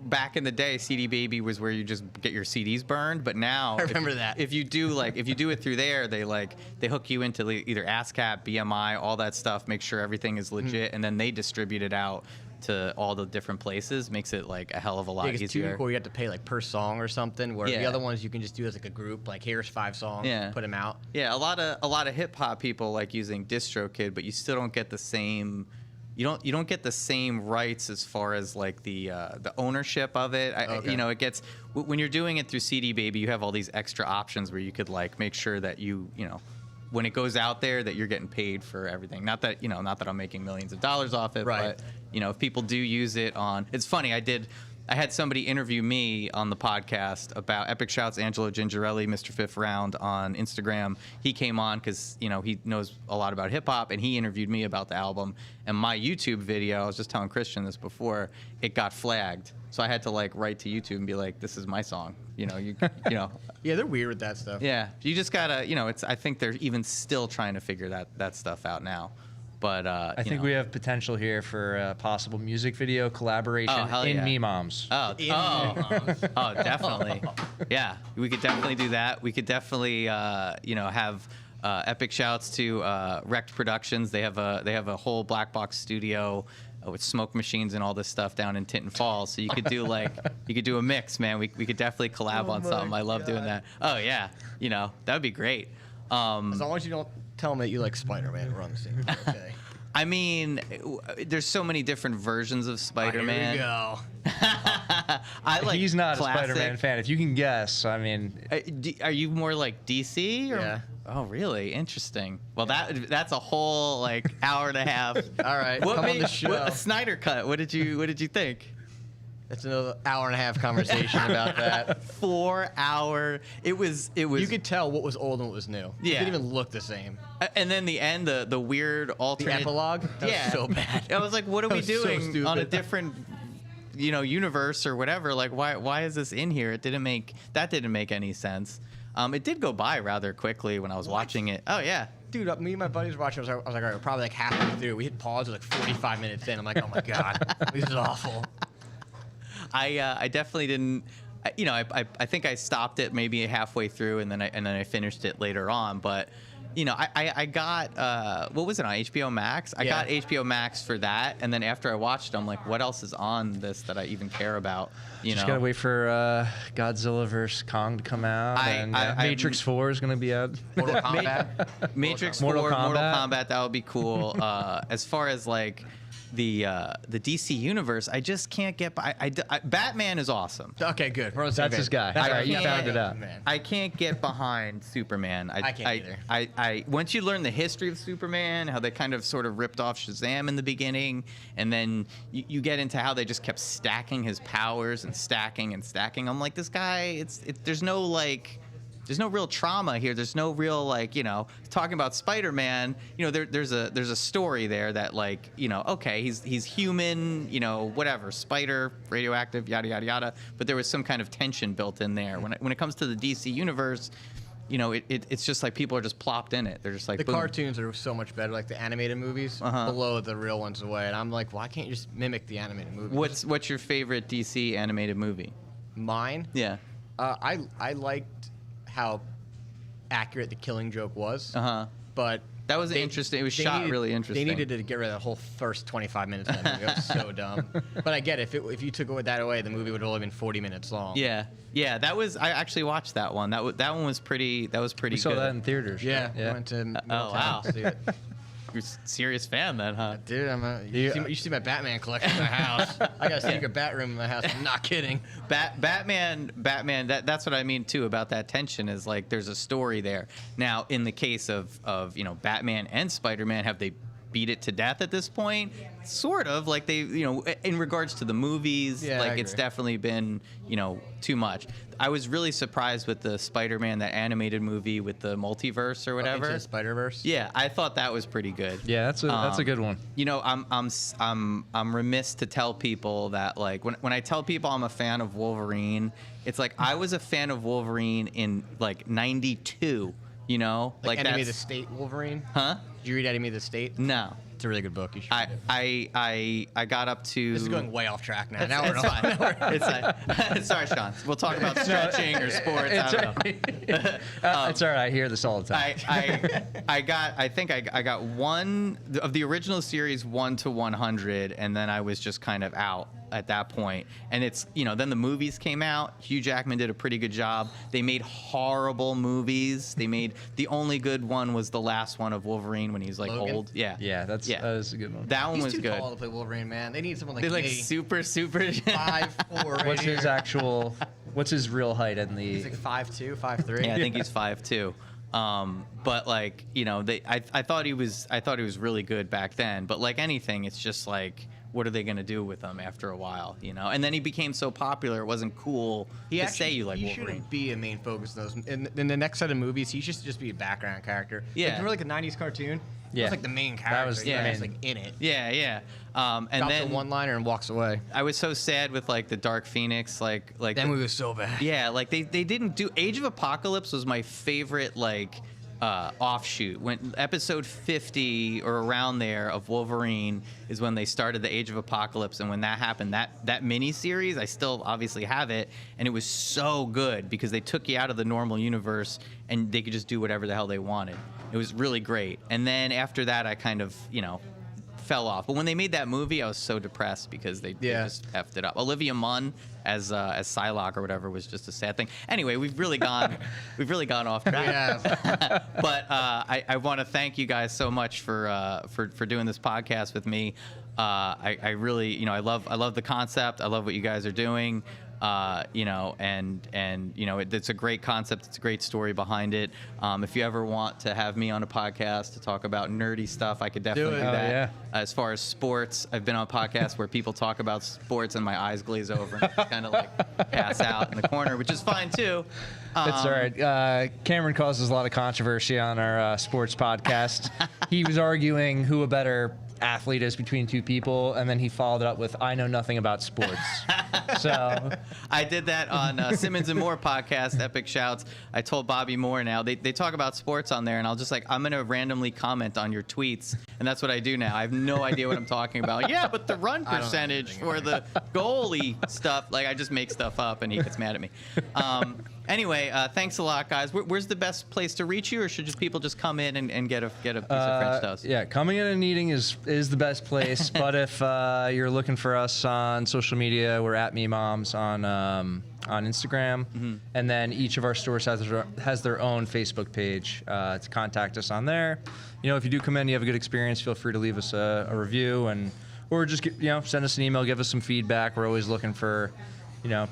back in the day, CD Baby was where you just get your CDs burned. But now, I remember that. If you do it through there, they hook you into either ASCAP, BMI, all that stuff. Make sure everything is legit, and then they distribute it out to all the different places. Makes it like a hell of a lot easier. TuneCore, you have to pay like per song or something. Where the other ones you can just do as like a group. Like here's 5 songs. Yeah. Put them out. Yeah, a lot of hip hop people like using DistroKid, but you still don't get the same. You don't get the same rights as far as like the ownership of it. Okay. It gets when you're doing it through CD Baby, you have all these extra options where you could like make sure that when it goes out there that you're getting paid for everything. Not that I'm making millions of dollars off it, Right. but if people do use it on, it's funny. I had somebody interview me on the podcast about Epic Shouts, Angelo Gingerelli, Mr. Fifth Round on Instagram. He came on because, he knows a lot about hip hop, and he interviewed me about the album. And my YouTube video, I was just telling Christian this before, it got flagged. So I had to like write to YouTube and be like, this is my song. Yeah, they're weird with that stuff. Yeah, you just gotta, I think they're even still trying to figure that stuff out now. But I think we have potential here for a possible music video collaboration in Meemoms. Oh, definitely. Yeah, we could definitely do that. We could definitely, have epic shouts to Wrecked Productions. They have a whole black box studio with smoke machines and all this stuff down in Tinton Falls. So you could do a mix, man. We could definitely collab on something. I love doing that. Oh yeah, that would be great. As long as you don't tell them that you like Spider-Man, we're on the same page. Okay. I mean, there's so many different versions of Spider-Man. Here we go. I like He's not classic. a Spider-Man fan. If you can guess, I mean, Are you more like DC? Or? Yeah. Oh, really? Interesting. Well, that's a whole like hour and a half. All right, come on the show. Snyder Cut. What did you think? It's another hour and a half conversation about that. 4 hour. It was. You could tell what was old and what was new. It Yeah. didn't even look the same. And then the end, the weird The alternate epilogue, that was so bad. I was like, what are we That was so doing on a stupid. different, universe or whatever? Like, why is this in here? It didn't make any sense. It did go by rather quickly when I was watching it. Oh yeah. Dude, me and my buddies were watching. I was like, all right, we're probably like halfway through. We hit pause, it was like 45 minutes in. I'm like, oh my god, this is awful. I definitely didn't. I think I stopped it maybe halfway through, and then I finished it later on. But I got what was it on HBO Max? I got HBO Max for that, and then after I watched it, I'm like, what else is on this that I even care about? just gotta wait for Godzilla vs Kong to come out, and Matrix 4 is gonna be out. Mortal Kombat. Matrix 4, Mortal Mortal Kombat. Kombat, that would be cool. As far as like the DC universe, I just can't get by. Batman is awesome. Okay, good. We're on the same That's his page. guy. That's All right, our- you found it out. Man. I can't get behind Superman. I can't either. I once you learn the history of Superman, how they kind of sort of ripped off Shazam in the beginning, and then you get into how they just kept stacking his powers and stacking and stacking. I'm like, this guy, there's no real trauma here. There's no real talking about Spider-Man. There's a story there that okay, he's human, whatever, spider, radioactive, yada yada yada. But there was some kind of tension built in there. When it comes to the DC universe, it's just like people are just plopped in it. They're just like The boom. cartoons are so much better, like the animated movies, below the real ones away. And I'm like, why can't you just mimic the animated movies? What's your favorite DC animated movie? Mine? Yeah. I liked how accurate the Killing Joke was. But That was interesting. It was shot really interesting. They needed to get rid of the whole first 25 minutes of that movie. It was so dumb. But I get it. If you took that away, the movie would have only been 40 minutes long. Yeah, that was. I actually watched that one. That one was pretty. That was pretty We saw good. that in theaters. Yeah. right? We went to Middletown wow. to see it. You're a serious fan then, huh? Dude, you see my Batman collection in my house. I got a secret bat room in my house. I'm not kidding. Batman. That's what I mean too about that tension is like there's a story there. Now, in the case of Batman and Spider-Man, have they beat it to death at this point? Sort of, like they, in regards to the movies, Yeah, I it's agree. definitely been, too much. I was really surprised with the Spider-Man, that animated movie with the multiverse or whatever. Into the Spider-Verse. Yeah, I thought that was pretty good. Yeah, that's a good one. I'm remiss to tell people that when I tell people I'm a fan of Wolverine, it's like I was a fan of Wolverine in '92. Like Enemy of the State Wolverine. Huh? Did you read Enemy of the State? No. It's a really good book. You should read it. I got up to. This is going way off track now. It's fine. It's fine. Sorry, Sean. We'll talk about stretching or sports. I don't know. It's all right. I hear this all the time. I think I got one of the original series 1 to 100, and then I was just kind of out at that point. And it's then the movies came out. Hugh Jackman did a pretty good job. They made horrible movies. The only good one was the last one of Wolverine when he's Logan? old. Yeah. that is a good one. That one He's was too good. tall to play Wolverine, man. They need someone like They're like me. super. 5'4" right What's his here. actual? What's his real height in the? He's like 5'2", 5'3". Yeah, I think he's 5'2". But I thought he was really good back then. But like anything, it's just like, what are they gonna do with him after a while, And then he became so popular, it wasn't cool to say you like he Wolverine. shouldn't be a main focus in those. In the next set of movies, he should just be a background character. Yeah. Like, remember like the '90s cartoon? He Yeah. was like the main character. was- He yeah. was like in it. Yeah. And Drops then a one-liner and walks away. I was so sad with like the Dark Phoenix, like That movie was so bad. yeah, like they didn't do Age of Apocalypse was my favorite offshoot. When episode 50 or around there of Wolverine is when they started the Age of Apocalypse, and when that happened, that mini series, I still obviously have it, and it was so good because they took you out of the normal universe and they could just do whatever the hell they wanted. It was really great. And then after that, I kind of fell off. But when they made that movie, I was so depressed because they just effed it up. Olivia Munn as Psylocke or whatever was just a sad thing. Anyway, we've really gone off track. Yeah. But I want to thank you guys so much for doing this podcast with me. I really, I love the concept. I love what you guys are doing. It's a great concept. It's a great story behind it. If you ever want to have me on a podcast to talk about nerdy stuff, I could definitely do that. Yeah. As far as sports, I've been on podcasts where people talk about sports and my eyes glaze over and kind of like pass out in the corner, which is fine too. It's all right. Cameron causes a lot of controversy on our sports podcast. He was arguing who a better athlete is between two people, and then he followed it up with, I know nothing about sports. So I did that on Simmons and Moore podcast, Epic Shouts. I told Bobby Moore now, they talk about sports on there, and I'll just I'm going to randomly comment on your tweets, and that's what I do now. I have no idea what I'm talking about. Yeah, but the run percentage for the goalie stuff, I just make stuff up, and he gets mad at me. Anyway, thanks a lot, guys. Where's the best place to reach you, or should people just come in and get a piece of French toast? Yeah, coming in and eating is the best place. But if you're looking for us on social media, we're at Meemoms on Instagram, and then each of our stores has their own Facebook page to contact us on there. If you do come in, you have a good experience, feel free to leave us a review or just send us an email, give us some feedback. We're always looking for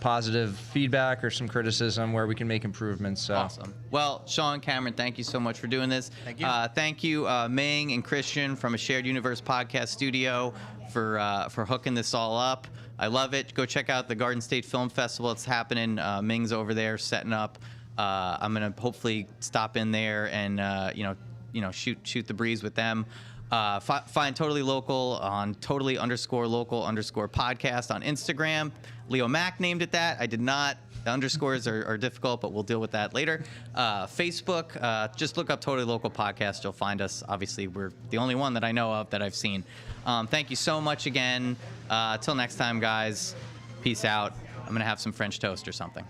positive feedback or some criticism where we can make improvements. So. Awesome. Well, Sean, Cameron, thank you so much for doing this. Thank you. Thank you, Ming and Christian from a Shared Universe podcast studio for hooking this all up. I love it. Go check out the Garden State Film Festival. It's happening. Ming's over there setting up. I'm gonna hopefully stop in there and shoot the breeze with them. Find Totally Local on totally_local_ podcast on Instagram. Leo Mack named it that. I did not. The underscores are difficult, but we'll deal with that later. Facebook, just look up Totally Local Podcast. You'll find us. Obviously, we're the only one that I know of that I've seen. Thank you so much again. Till next time, guys. Peace out. I'm going to have some French toast or something.